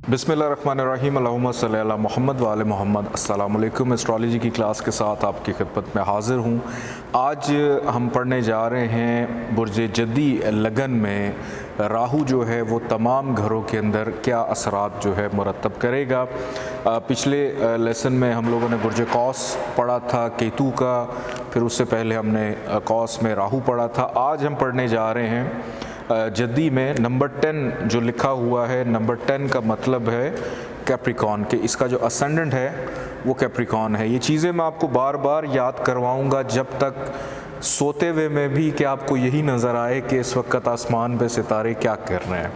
बिस्मिल्लाहिर्रहमानिर्रहीम अल्लाहुम्मा सल्ली अला मुहम्मद व आले मोहम्मद। अस्सलाम वालेकुम। एस्ट्रोलॉजी की क्लास के साथ आपकी खिदमत में हाज़िर हूँ। आज हम पढ़ने जा रहे हैं बुर्ज जद्दी लगन में राहु जो है वो तमाम घरों के अंदर क्या असरात जो है मुरतब करेगा। पिछले लेसन में हम लोगों ने बुर्ज कौस पढ़ा था केतु का, फिर उससे पहले हमने कौस में राहु पढ़ा था। आज हम पढ़ने जा रहे हैं जद्दी में नंबर 10 जो लिखा हुआ है। नंबर 10 का मतलब है कैप्रिकॉन के, इसका जो असेंडेंट है वो कैप्रिकॉन है। ये चीज़ें मैं आपको बार बार याद करवाऊंगा जब तक सोते हुए में भी कि आपको यही नज़र आए कि इस वक्त आसमान पे सितारे क्या कर रहे हैं।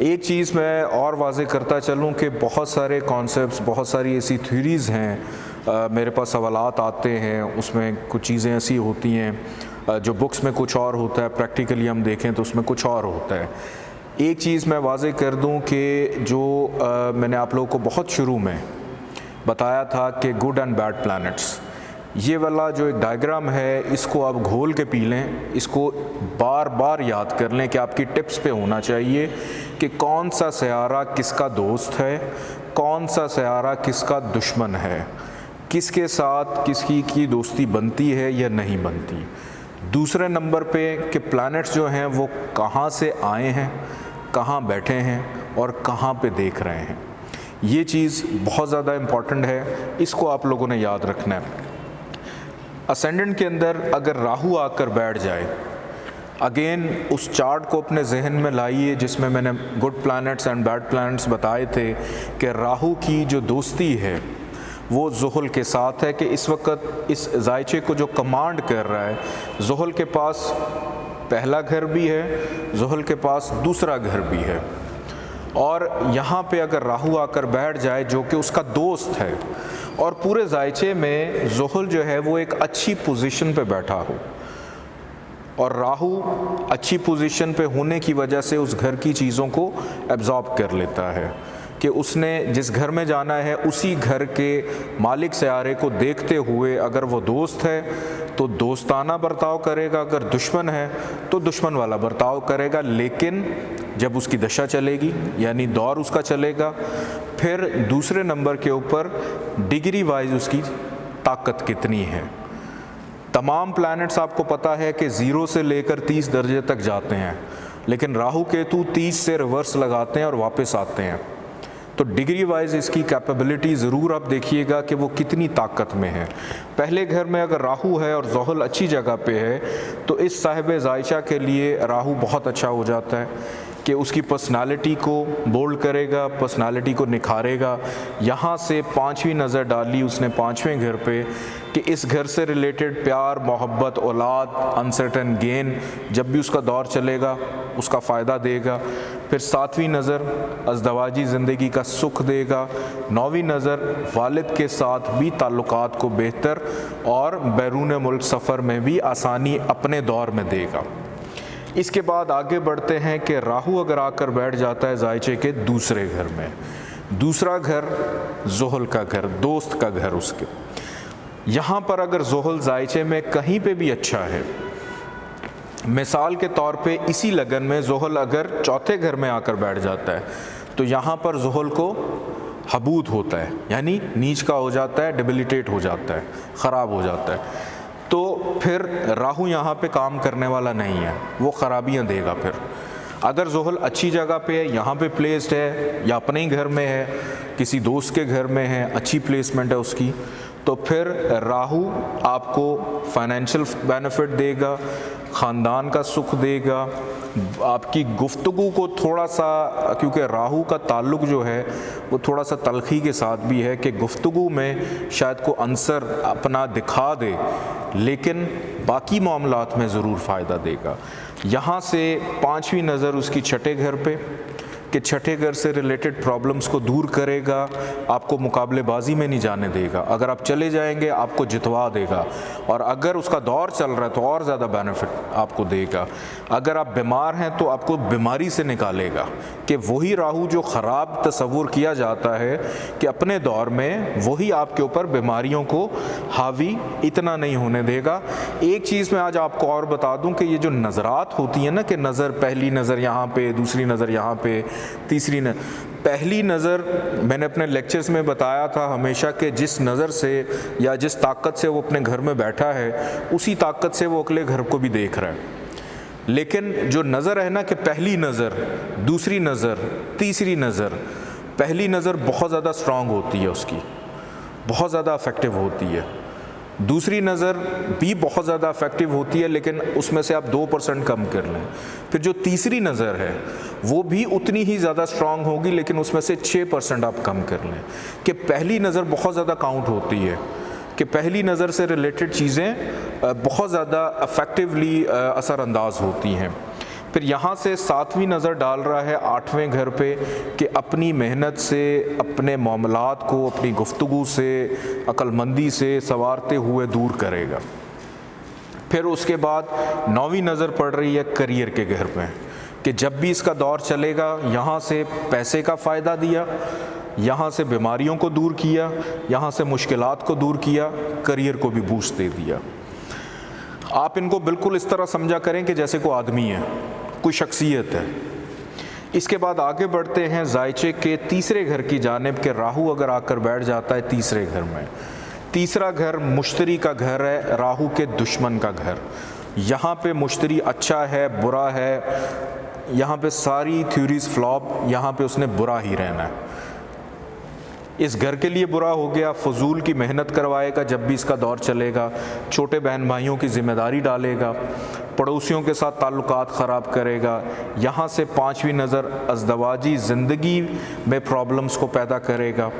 एक चीज़ मैं और वाज़े करता चलूँ कि बहुत सारे कॉन्सेप्ट्स, बहुत सारी ऐसी थ्योरीज़ हैं, मेरे पास सवालात आते हैं, उसमें कुछ चीज़ें ऐसी होती हैं जो बुक्स में कुछ और होता है, प्रैक्टिकली हम देखें तो उसमें कुछ और होता है। एक चीज़ मैं वाज़े कर दूं कि जो मैंने आप लोगों को बहुत शुरू में बताया था कि गुड एंड बैड प्लैनेट्स, ये वाला जो एक डायग्राम है इसको आप घोल के पी लें, इसको बार बार याद कर लें कि आपकी टिप्स पे होना चाहिए कि कौन सा सयारा किसका दोस्त है, कौन सा सयारा किसका दुश्मन है, किसके साथ किसकी की दोस्ती बनती है या नहीं बनती। दूसरे नंबर पे कि प्लैनेट्स जो हैं वो कहाँ से आए हैं, कहाँ बैठे हैं और कहाँ पे देख रहे हैं। ये चीज़ बहुत ज़्यादा इम्पॉर्टेंट है, इसको आप लोगों ने याद रखना है। असेंडेंट के अंदर अगर राहु आकर बैठ जाए, अगेन उस चार्ट को अपने जहन में लाइए जिसमें मैंने good planets and bad planets बताए थे कि राहु की जो दोस्ती है वो ज़ुहल के साथ है कि इस वक्त इस जायचे को जो कमांड कर रहा है, ज़ुहल के पास पहला घर भी है, ज़ुहल के पास दूसरा घर भी है। और यहाँ पे अगर राहु आकर बैठ जाए जो कि उसका दोस्त है और पूरे जायचे में ज़ुहल जो है वो एक अच्छी पोजीशन पे बैठा हो और राहु अच्छी पोजीशन पे होने की वजह से उस घर की चीज़ों को एब्जॉर्ब कर लेता है कि उसने जिस घर में जाना है उसी घर के मालिक सयारे को देखते हुए अगर वो दोस्त है तो दोस्ताना बर्ताव करेगा, अगर दुश्मन है तो दुश्मन वाला बर्ताव करेगा। लेकिन जब उसकी दशा चलेगी यानी दौर उसका चलेगा, फिर दूसरे नंबर के ऊपर डिग्री वाइज उसकी ताकत कितनी है। तमाम प्लैनेट्स आपको पता है कि 0 से लेकर 30 दर्जे तक जाते हैं, लेकिन राहु केतु 30 से रिवर्स लगाते हैं और वापस आते हैं। तो डिग्री वाइज इसकी कैपेबिलिटी ज़रूर आप देखिएगा कि वो कितनी ताकत में है। पहले घर में अगर राहु है और ज़ुहल अच्छी जगह पे है तो इस साहिब जायचा के लिए राहु बहुत अच्छा हो जाता है कि उसकी पर्सनालिटी को बोल्ड करेगा, पर्सनालिटी को निखारेगा। यहाँ से 5वीं नज़र डाली उसने 5वें घर पे कि इस घर से रिलेटेड प्यार, मोहब्बत, औलाद, अनसर्टन गेन जब भी उसका दौर चलेगा उसका फ़ायदा देगा। फिर 7वीं नज़र अज़दवाजी ज़िंदगी का सुख देगा। 9वीं नज़र वालिद के साथ भी ताल्लुकात को बेहतर और बैरून मुल्क सफ़र में भी आसानी अपने दौर में देगा। इसके बाद आगे बढ़ते हैं कि राहु अगर आकर बैठ जाता है जायचे के दूसरे घर में, दूसरा घर ज़ुहल का घर, दोस्त का घर उसके। यहाँ पर अगर ज़ुहल जायचे में कहीं पे भी अच्छा है, मिसाल के तौर पे इसी लगन में ज़ुहल अगर चौथे घर में आकर बैठ जाता है तो यहाँ पर ज़ुहल को हबूद होता है यानी नीच का हो जाता है, डिबिलिटेट हो जाता है, ख़राब हो जाता है। तो फिर राहु यहाँ पे काम करने वाला नहीं है, वो ख़राबियाँ देगा। फिर अगर ज़ुहल अच्छी जगह पे है, यहाँ पे प्लेस्ड है या अपने ही घर में है, किसी दोस्त के घर में है, अच्छी प्लेसमेंट है उसकी, तो फिर राहु आपको फाइनेंशियल बेनिफिट देगा, ख़ानदान का सुख देगा, आपकी गुफ्तगू को थोड़ा सा, क्योंकि राहु का ताल्लुक़ जो है वो थोड़ा सा तलखी के साथ भी है कि गुफ्तगू में शायद को अंसर अपना दिखा दे लेकिन बाकी मामलात में ज़रूर फ़ायदा देगा। यहाँ से 5वीं नज़र उसकी छठे घर पे कि छठे घर से रिलेटेड प्रॉब्लम्स को दूर करेगा, आपको मुकाबलेबाजी में नहीं जाने देगा। अगर आप चले जाएंगे आपको जितवा देगा और अगर उसका दौर चल रहा है तो और ज़्यादा बेनिफिट आपको देगा। अगर आप बीमार हैं तो आपको बीमारी से निकालेगा कि वही राहु जो ख़राब तस्वुर किया जाता है कि अपने दौर में वही आपके ऊपर बीमारियों को हावी इतना नहीं होने देगा। एक चीज़ मैं आज आपको और बता दूं कि ये जो नज़रात होती हैं ना कि नज़र, पहली नज़र यहाँ पे, दूसरी नज़र यहाँ पे, तीसरी पहली नज़र मैंने अपने लेक्चर्स में बताया था हमेशा कि जिस नज़र से या जिस ताकत से वो अपने घर में बैठा है उसी ताकत से वो अगले घर को भी देख रहा है। लेकिन जो नज़र है ना कि पहली नज़र, दूसरी नज़र, तीसरी नज़र, पहली नज़र बहुत ज़्यादा स्ट्रॉन्ग होती है, उसकी बहुत ज़्यादा इफ़ेक्टिव होती है। दूसरी नज़र भी बहुत ज़्यादा इफ़ेक्टिव होती है लेकिन उसमें से आप 2% कम कर लें। फिर जो तीसरी नज़र है वो भी उतनी ही ज़्यादा स्ट्रॉन्ग होगी लेकिन उसमें से 6% आप कम कर लें। कि पहली नज़र बहुत ज़्यादा काउंट होती है, कि पहली नज़र से रिलेटेड चीज़ें बहुत ज़्यादा इफ़ेक्टिवली असरअंदाज होती हैं। फिर यहाँ से 7वीं नज़र डाल रहा है 8वें घर पे कि अपनी मेहनत से, अपने मामलात को अपनी गुफ्तगू से, अक्लमंदी से संवारते हुए दूर करेगा। फिर उसके बाद 9वीं नज़र पड़ रही है करियर के घर पे कि जब भी इसका दौर चलेगा यहाँ से पैसे का फ़ायदा दिया, यहाँ से बीमारियों को दूर किया, यहाँ से मुश्किलात को दूर किया, करियर को भी बूस्ट दे दिया। आप इनको बिल्कुल इस तरह समझा करें कि जैसे कोई आदमी है, कोई शख्सियत है। इसके बाद आगे बढ़ते हैं जायचे के तीसरे घर की जानिब के राहु अगर आकर बैठ जाता है तीसरे घर में। तीसरा घर मुश्तरी का घर है, राहु के दुश्मन का घर। यहाँ पे मुश्तरी अच्छा है, बुरा है, यहाँ पे सारी थ्योरीज फ्लॉप, यहाँ पे उसने बुरा ही रहना है। इस घर के लिए बुरा हो गया, फजूल की मेहनत करवाएगा जब भी इसका दौर चलेगा, छोटे बहन भाइयों की ज़िम्मेदारी डालेगा, पड़ोसियों के साथ ताल्लुकात ख़राब करेगा। यहाँ से 5वीं नज़र अज़दवाजी ज़िंदगी में प्रॉब्लम्स को पैदा करेगा।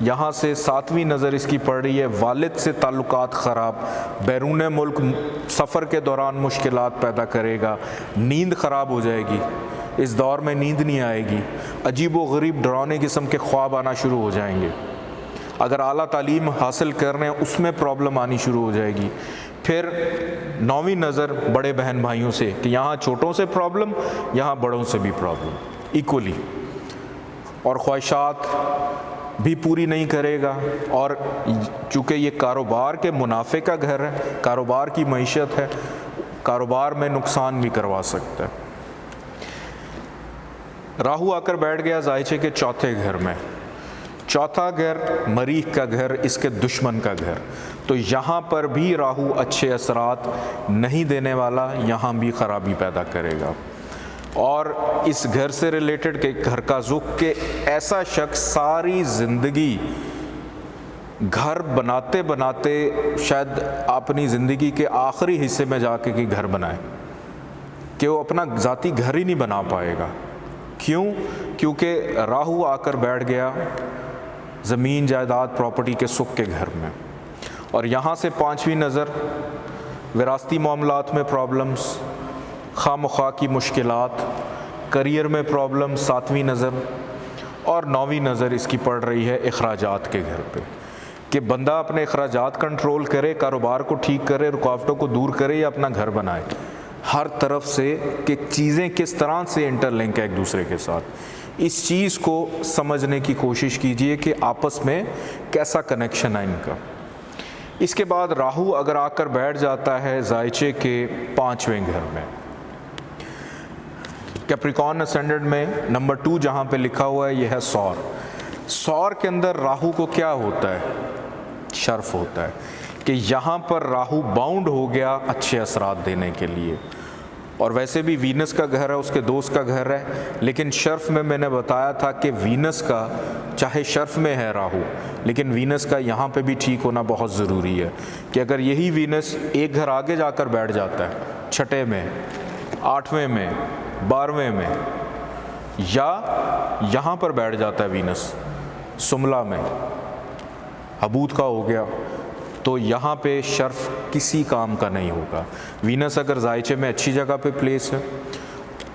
यहाँ से 7वीं नज़र इसकी पड़ रही है वालिद से ताल्लुकात ख़राब, बैरून मुल्क सफ़र के दौरान मुश्किलात पैदा करेगा, नींद ख़राब हो जाएगी, इस दौर में नींद नहीं आएगी, अजीब व गरीब डरावने किस्म के ख्वाब आना शुरू हो जाएंगे। अगर आला तालीम हासिल कर रहे हैं उसमें प्रॉब्लम आनी शुरू हो जाएगी। फिर 9वीं नज़र बड़े बहन भाइयों से कि यहाँ छोटों से प्रॉब्लम, यहाँ बड़ों से भी प्रॉब्लम इक्वली, और ख्वाहिशात भी पूरी नहीं करेगा। और चूँकि ये कारोबार के मुनाफे का घर है, कारोबार की मईशत है, कारोबार में नुकसान भी करवा सकता है। राहु आकर बैठ गया जायचे के चौथे घर में। चौथा घर मरीख का घर, इसके दुश्मन का घर। तो यहाँ पर भी राहु अच्छे असरात नहीं देने वाला, यहाँ भी ख़राबी पैदा करेगा। और इस घर से रिलेटेड के घर का ज़ुख के ऐसा शख्स सारी ज़िंदगी घर बनाते बनाते शायद अपनी ज़िंदगी के आखिरी हिस्से में जाके कि घर बनाए, कि वो अपना ज़ाती घर ही नहीं बना पाएगा। क्यों? क्योंकि राहु आकर बैठ गया ज़मीन जायदाद प्रॉपर्टी के सुख के घर में। और यहाँ से 5वीं नज़र विरासती मामलात में प्रॉब्लम्स, खामख्वाह की मुश्किलात, करियर में प्रॉब्लम 7वीं नज़र। और 9वीं नज़र इसकी पड़ रही है अखराजात के घर पे कि बंदा अपने अखराजात कंट्रोल करे, कारोबार को ठीक करे, रुकावटों को दूर करे या अपना घर बनाए। हर तरफ से कि चीज़ें किस तरह से इंटरलिंक है एक दूसरे के साथ, इस चीज़ को समझने की कोशिश कीजिए कि आपस में कैसा कनेक्शन है इनका। इसके बाद राहु अगर आकर बैठ जाता है जायचे के 5वें घर में, कैप्रिकॉर्न असेंडेंट में नंबर 2 जहाँ पे लिखा हुआ है यह है सौर। सौर के अंदर राहु को क्या होता है? शर्फ होता है कि यहाँ पर राहु बाउंड हो गया अच्छे असरात देने के लिए। और वैसे भी वीनस का घर है, उसके दोस्त का घर है, लेकिन शर्फ में मैंने बताया था कि वीनस का चाहे शर्फ में है राहु, लेकिन वीनस का यहाँ पे भी ठीक होना बहुत ज़रूरी है कि अगर यही वीनस एक घर आगे जाकर बैठ जाता है, 6ठे में, 8वें में, 12वें में, या यहाँ पर बैठ जाता है वीनस सुमला में, हबूत का हो गया, तो यहाँ पे शर्फ किसी काम का नहीं होगा। वीनस अगर जायचे में अच्छी जगह पे प्लेस है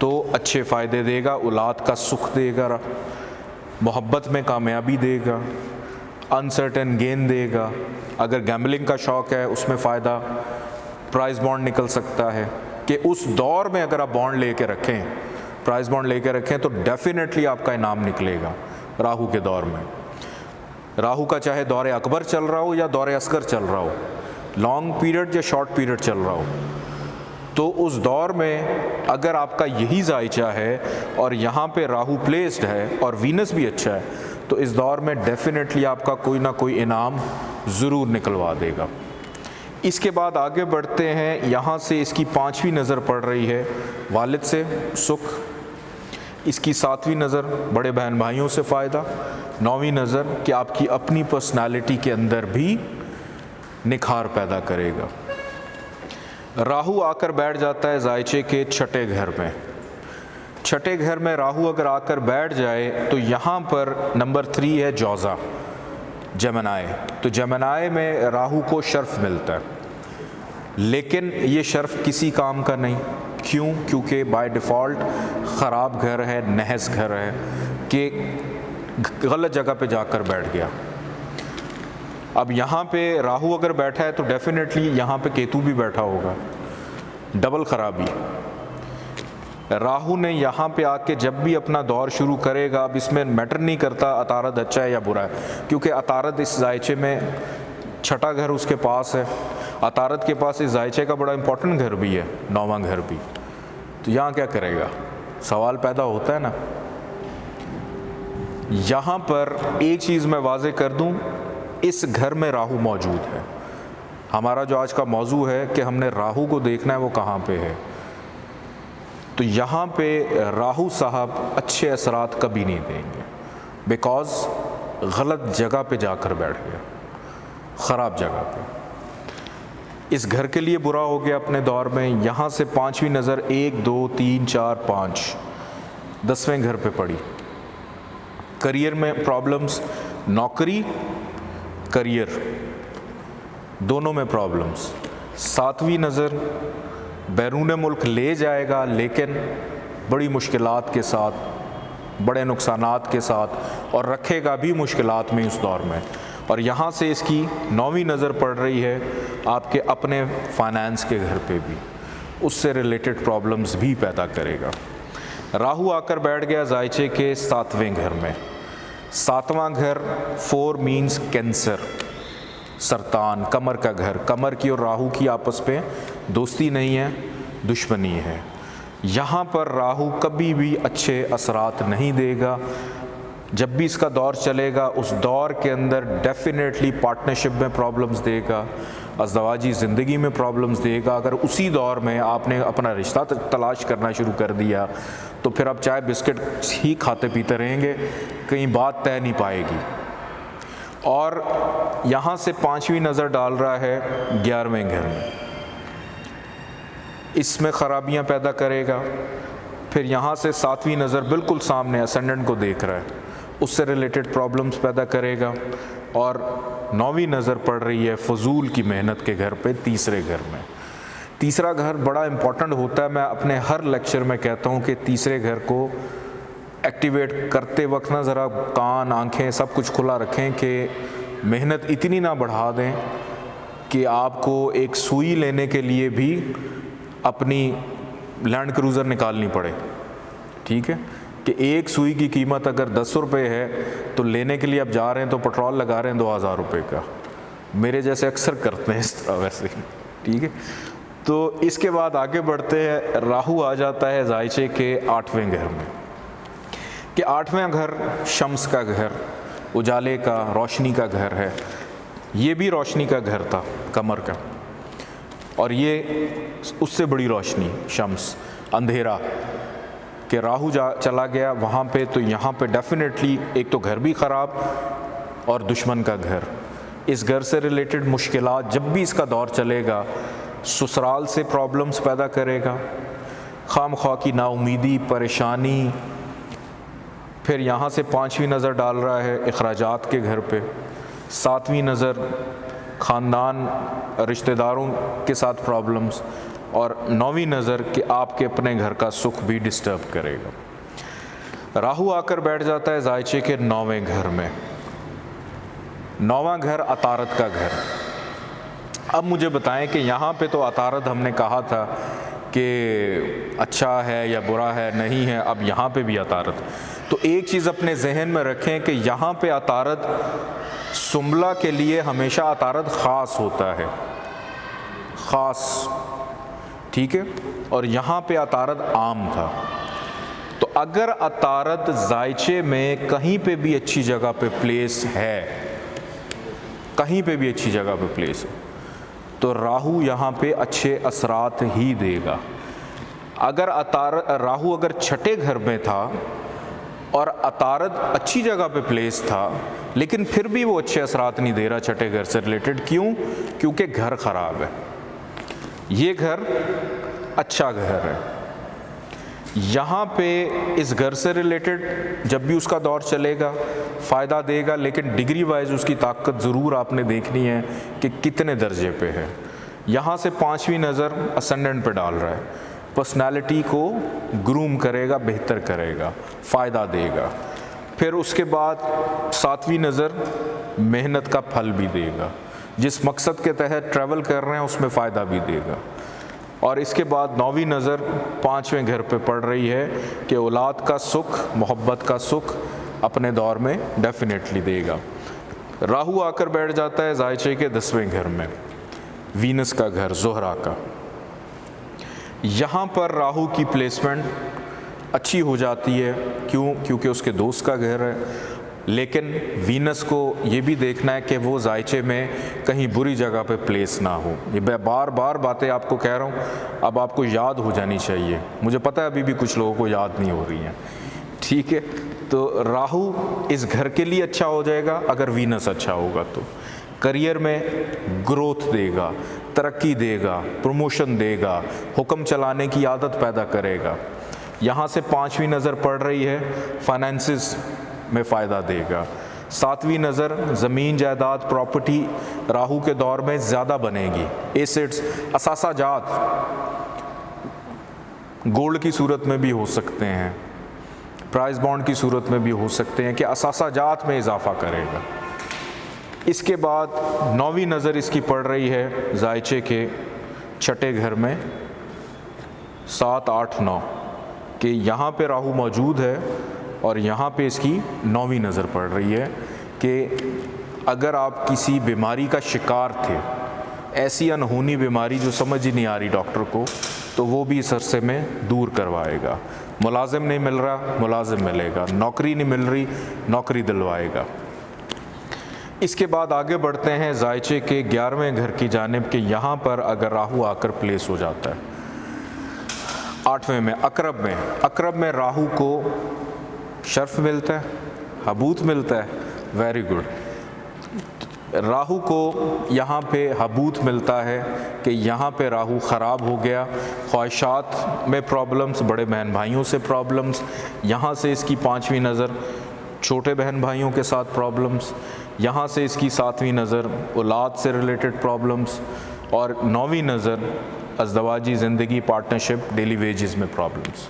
तो अच्छे फ़ायदे देगा, औलाद का सुख देगा, मोहब्बत में कामयाबी देगा, अनसर्टेन गेन देगा। अगर गैम्बलिंग का शौक़ है उसमें फ़ायदा, प्राइज़ बॉन्ड निकल सकता है कि उस दौर में अगर आप बॉन्ड लेके रखें, प्राइज़ बॉन्ड लेके रखें तो डेफिनेटली आपका इनाम निकलेगा राहु के दौर में। राहु का चाहे दौर अकबर चल रहा हो या दौर असगर चल रहा हो, लॉन्ग पीरियड या शॉर्ट पीरियड चल रहा हो, तो उस दौर में अगर आपका यही जायचा है और यहाँ पे राहु प्लेस्ड है और वीनस भी अच्छा है, तो इस दौर में डेफिनेटली आपका कोई ना कोई इनाम ज़रूर निकलवा देगा। इसके बाद आगे बढ़ते हैं, यहाँ से इसकी 5वीं नज़र पड़ रही है वालिद से सुख, इसकी 7वीं नज़र बड़े बहन भाइयों से फ़ायदा, 9वीं नज़र कि आपकी अपनी पर्सनालिटी के अंदर भी निखार पैदा करेगा। राहु आकर बैठ जाता है जायचे के 6ठे घर में। 6ठे घर में राहु अगर आकर बैठ जाए तो यहाँ पर नंबर 3 है जौज़ा, जमनाए। तो जमनाए में राहु को शर्फ मिलता है, लेकिन ये शर्फ किसी काम का नहीं। क्यों? क्योंकि बाय डिफ़ॉल्ट ख़राब घर है, नहस घर है कि गलत जगह पे जाकर बैठ गया। अब यहाँ पे राहु अगर बैठा है तो डेफिनेटली यहाँ पे केतु भी बैठा होगा, डबल ख़राबी। राहु ने यहाँ पे आके जब भी अपना दौर शुरू करेगा, अब इसमें मैटर नहीं करता अतारद अच्छा है या बुरा है, क्योंकि अतारद इस जायचे में 6ठा घर उसके पास है, अतारद के पास इस जायचे का बड़ा इंपॉर्टेंट घर भी है, 9वां घर भी। तो यहाँ क्या करेगा, सवाल पैदा होता है ना। यहाँ पर एक चीज़ मैं वाज़े कर दूँ, इस घर में राहु मौजूद है। हमारा जो आज का मौजू है कि हमने राहु को देखना है वो कहाँ पे है। तो यहाँ पे राहु साहब अच्छे असरात कभी नहीं देंगे, बिकॉज़ गलत जगह पे जाकर बैठ गया, ख़राब जगह पे। इस घर के लिए बुरा हो गया अपने दौर में। यहाँ से 5वीं नज़र 1 2 3 4 5 10वें घर पे पड़ी। करियर में प्रॉब्लम्स, नौकरी करियर दोनों में प्रॉब्लम्स। 7वीं नज़र बैरून मुल्क ले जाएगा, लेकिन बड़ी मुश्किलात के साथ, बड़े नुकसानात के साथ, और रखेगा भी मुश्किलात में उस दौर में। और यहाँ से इसकी 9वीं नज़र पड़ रही है आपके अपने फाइनेंस के घर पे भी, उससे रिलेटेड प्रॉब्लम्स भी पैदा करेगा। राहु आकर बैठ गया जायचे के 7वें घर में। 7वां घर 4 मीन्स कैंसर, सरतान, कमर का घर। कमर की और राहु की आपस में दोस्ती नहीं है, दुश्मनी है। यहाँ पर राहु कभी भी अच्छे असरात नहीं देगा। जब भी इसका दौर चलेगा, उस दौर के अंदर डेफिनेटली पार्टनरशिप में प्रॉब्लम्स देगा, अज़दवाजी ज़िंदगी में प्रॉब्लम्स देगा। अगर उसी दौर में आपने अपना रिश्ता तलाश करना शुरू कर दिया, तो फिर आप चाय बिस्किट ही खाते पीते रहेंगे, कहीं बात तय नहीं पाएगी। और यहाँ से 5वीं नज़र डाल रहा है 11वें घर में, इसमें ख़राबियाँ पैदा करेगा। फिर यहाँ से 7वीं नज़र बिल्कुल सामने असेंडेंट को देख रहा है, उससे रिलेटेड प्रॉब्लम्स पैदा करेगा। और 9वीं नज़र पड़ रही है फजूल की मेहनत के घर पे, 3रे घर में। 3रा घर बड़ा इम्पॉर्टेंट होता है। मैं अपने हर लेक्चर में कहता हूँ कि 3रे घर को एक्टिवेट करते वक्त ना ज़रा कान, आँखें सब कुछ खुला रखें कि मेहनत इतनी ना बढ़ा दें कि आपको एक सुई लेने के लिए भी अपनी लैंड क्रूज़र निकालनी पड़े। ठीक है, कि एक सुई की कीमत अगर 10 रुपये है तो लेने के लिए आप जा रहे हैं तो पेट्रोल लगा रहे हैं 2000 रुपये का। मेरे जैसे अक्सर करते हैं इस तरह वैसे। ठीक है, तो इसके बाद आगे बढ़ते हैं। राहु आ जाता है जायचे के 8वें घर में, कि 8वां घर शम्स का घर, उजाले का, रोशनी का घर है। ये भी रोशनी का घर था, कमर का, और ये उससे बड़ी रोशनी शम्स, अंधेरा, कि राहु चला गया वहाँ पे। तो यहाँ पे डेफिनेटली एक तो घर भी ख़राब और दुश्मन का घर। इस घर से रिलेटेड मुश्किलात जब भी इसका दौर चलेगा, ससुराल से प्रॉब्लम्स पैदा करेगा, खामख्वाह की नाउमीदी, परेशानी। फिर यहाँ से 5वीं नज़र डाल रहा है अखराजात के घर पे। 7वीं नज़र ख़ानदान, रिश्तेदारों के साथ प्रॉब्लम्स। और 9वीं नज़र कि आपके अपने घर का सुख भी डिस्टर्ब करेगा। राहु आकर बैठ जाता है जायचे के 9वें घर में। 9वां घर अतारद का घर। अब मुझे बताएं कि यहाँ पे तो अतारद हमने कहा था कि अच्छा है या बुरा है, नहीं है। अब यहाँ पे भी अतारद। तो एक चीज़ अपने जहन में रखें कि यहाँ पे अतारद सुम्बला के लिए हमेशा अतारद ख़ास होता है, ख़ास। ठीक है, और यहाँ पे अतारद आम था। तो अगर अतारद जायचे में कहीं पे भी अच्छी जगह पे प्लेस है, कहीं पे भी अच्छी जगह पे प्लेस है, तो राहु यहाँ पे अच्छे असरात ही देगा। अगर राहु अगर छठे घर में था और अतारद अच्छी जगह पे प्लेस था, लेकिन फिर भी वो अच्छे असरात नहीं दे रहा छठे घर से रिलेटेड। क्यों? क्योंकि घर खराब है। ये घर अच्छा घर है, यहाँ पे इस घर से रिलेटेड जब भी उसका दौर चलेगा फ़ायदा देगा, लेकिन डिग्री वाइज उसकी ताकत ज़रूर आपने देखनी है कि कितने दर्जे पे है। यहाँ से 5वीं नज़र असेंडेंट पे डाल रहा है, पर्सनालिटी को ग्रूम करेगा, बेहतर करेगा, फ़ायदा देगा। फिर उसके बाद 7वीं नज़र मेहनत का फल भी देगा, जिस मकसद के तहत ट्रैवल कर रहे हैं उसमें फ़ायदा भी देगा। और इसके बाद 9वीं नज़र 5वें घर पे पड़ रही है कि औलाद का सुख, मोहब्बत का सुख अपने दौर में डेफिनेटली देगा। राहु आकर बैठ जाता है जायचे के 10वें घर में, वीनस का घर, ज़ोहरा का। यहाँ पर राहु की प्लेसमेंट अच्छी हो जाती है। क्यों? क्योंकि उसके दोस्त का घर है। लेकिन वीनस को ये भी देखना है कि वो जायचे में कहीं बुरी जगह पे प्लेस ना हो। ये मैं बार बार बातें आपको कह रहा हूँ, अब आपको याद हो जानी चाहिए। मुझे पता है अभी भी कुछ लोगों को याद नहीं हो रही हैं, ठीक है। तो राहु इस घर के लिए अच्छा हो जाएगा अगर वीनस अच्छा होगा तो। करियर में ग्रोथ देगा, तरक्की देगा, प्रमोशन देगा, हुक्म चलाने की आदत पैदा करेगा। यहाँ से 5वीं नज़र पड़ रही है, फाइनेंसिस में फ़ायदा देगा। 7वीं नज़र ज़मीन जायदाद प्रॉपर्टी राहु के दौर में ज़्यादा बनेगी। एसेट्स, असासा जात गोल्ड की सूरत में भी हो सकते हैं, प्राइस बॉन्ड की सूरत में भी हो सकते हैं कि असासा जात में इजाफा करेगा। इसके बाद 9वीं नज़र इसकी पड़ रही है जायचे के छठे घर में, 7, 8, 9 कि यहाँ पे राहु मौजूद है और यहाँ पे इसकी 9वीं नज़र पड़ रही है कि अगर आप किसी बीमारी का शिकार थे, ऐसी अनहोनी बीमारी जो समझ ही नहीं आ रही डॉक्टर को, तो वो भी इस अरसे में दूर करवाएगा। मुलाजिम नहीं मिल रहा, मुलाजिम मिलेगा। नौकरी नहीं मिल रही, नौकरी दिलवाएगा। इसके बाद आगे बढ़ते हैं जायचे के 11वें घर की जानिब के। यहाँ पर अगर राहु आकर प्लेस हो जाता है 8वें में, अकरब में राहु को शर्फ मिलता है, हबूत मिलता है। Very good. राहु को यहाँ पे हबूत मिलता है कि यहाँ पे राहु ख़राब हो गया। ख्वाहिशात में प्रॉब्लम्स, बड़े बहन भाइयों से प्रॉब्लम्स, यहाँ से इसकी 5वीं नज़र छोटे बहन भाइयों के साथ प्रॉब्लम्स, यहाँ से इसकी 7वीं नज़र औलाद से रिलेटेड प्रॉब्लम्स, और 9वीं नज़र अज़दवाजी ज़िंदगी, पार्टनरशिप, डेली वेजेस में प्रॉब्लम्स।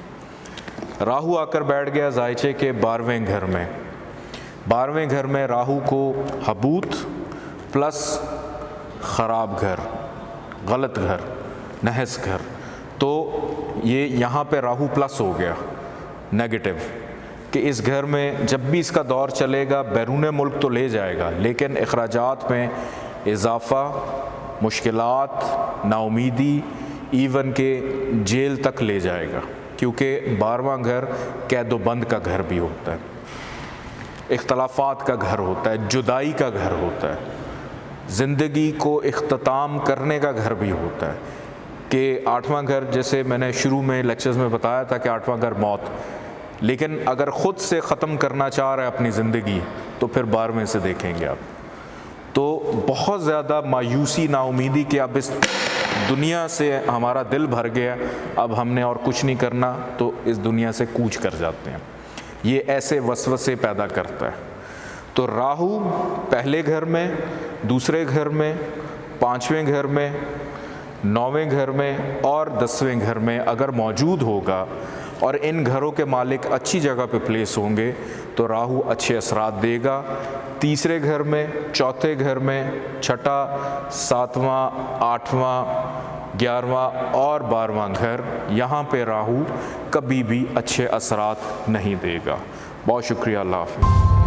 राहु आकर बैठ गया जायचे के 12वें घर में। 12वें घर में राहु को हबूत प्लस ख़राब घर, गलत घर, नहस घर, तो ये यहाँ पे राहु प्लस हो गया, नेगेटिव, कि इस घर में जब भी इसका दौर चलेगा बैरून मुल्क तो ले जाएगा, लेकिन अखराजात में इजाफ़ा, मुश्किलात, नाउमीदी, इवन के जेल तक ले जाएगा। क्योंकि 12वां घर कैदो बंद का घर भी होता है, इख्तलाफात का घर होता है, जुदाई का घर होता है, ज़िंदगी को इख्तिताम करने का घर भी होता है। कि 8वां घर, जैसे मैंने शुरू में लेक्चर्स में बताया था कि 8वां घर मौत, लेकिन अगर ख़ुद से ख़त्म करना चाह रहे हैं अपनी ज़िंदगी तो फिर 12वें से देखेंगे आप। तो बहुत ज़्यादा मायूसी, नाउमीदी कि अब इस दुनिया से हमारा दिल भर गया, अब हमने और कुछ नहीं करना, तो इस दुनिया से कूच कर जाते हैं। ये ऐसे वसवसे पैदा करता है। तो राहु पहले घर में, दूसरे घर में, 5वें घर में, 9वें घर में और 10वें घर में अगर मौजूद होगा और इन घरों के मालिक अच्छी जगह पे प्लेस होंगे तो राहु अच्छे असरात देगा। तीसरे घर में, चौथे घर में, छठा, 7वां, 8वां, 11वां और 12वां घर, यहाँ पे राहु कभी भी अच्छे असरात नहीं देगा। बहुत शुक्रिया, अल्लाह हाफ़िज़।